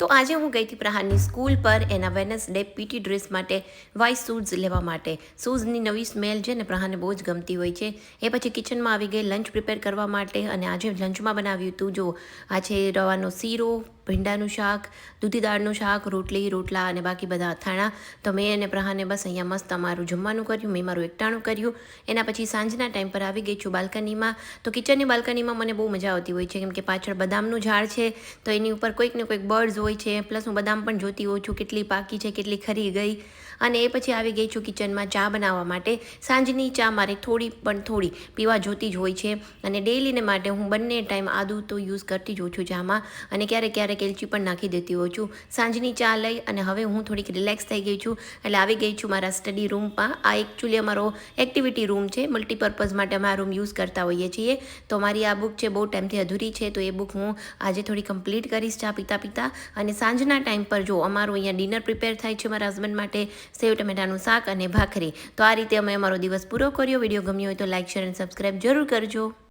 તો આજે હું ગઈ હતી પ્રહારની સ્કૂલ પર એના વેનસડે પીટી ડ્રેસ માટે વાઇટ શૂઝ લેવા માટે. શૂઝની નવી સ્મેલ છે ને પ્રહારને બહુ જ ગમતી હોય છે. એ પછી કિચનમાં આવી ગઈ લંચ પ્રિપેર કરવા માટે અને આજે લંચમાં બનાવ્યું હતું જો આજે રવાનો શીરો, ભીંડાનું શાક, દૂધી દાળનું શાક, રોટલી, રોટલા અને બાકી બધા અથાણા. તો મેં અને પ્રહારને બસ અહીંયા મસ્ત અમારું જમવાનું કર્યું, મેં મારું એકટાણું કર્યું. એના પછી સાંજના ટાઈમ પર આવી ગઈ છું બાલ્કનીમાં. તો કિચનની બાલ્કનીમાં મને બહુ મજા આવતી હોય છે કેમ કે પાછળ બદામનું ઝાડ છે તો એની ઉપર કોઈક ને કોઈક બર્ડ્સ હોય છે. પ્લસ હું બદામ પણ જોતી હોઉં છું કેટલી પાકી છે, કેટલી ખરી ગઈ. અને એ પછી આવી ગઈ છું કિચનમાં ચા બનાવવા માટે. સાંજની ચા મારે થોડી પીવા જોતી જ હોય છે અને ડેઈલીને માટે હું બંને ટાઈમ આદું તો યુઝ કરતી જ હોઉં છું ચામાં અને ક્યારેક એલચી પણ નાખી દેતી હોઉં છું. સાંજની ચા લઈ અને હવે હું થોડીક રિલેક્સ થઈ ગઈ છું એટલે આવી ગઈ છું મારા સ્ટડી રૂમમાં. આ એકચ્યુઅલી અમારો એક્ટિવિટી રૂમ છે, મલ્ટીપર્પઝ માટે અમે આ રૂમ યુઝ કરતા હોઈએ છીએ. તો મારી આ બુક છે બહુ ટાઈમથી અધૂરી છે તો એ બુક હું આજે થોડી કમ્પ્લીટ કરીશ ચા પીતા. અને સાંજના ટાઈમ પર જો અમારું અહીંયા ડિનર પ્રિપેર થાય છે મારા હસબન્ડ માટે, સેવ ટમેટાનું શાક અને ભાખરી. તો આ રીતે અમે અમારો દિવસ પૂરો કર્યો. વિડીયો ગમ્યો હોય તો લાઇક, શેર અને સબસ્ક્રાઈબ જરૂર કરજો.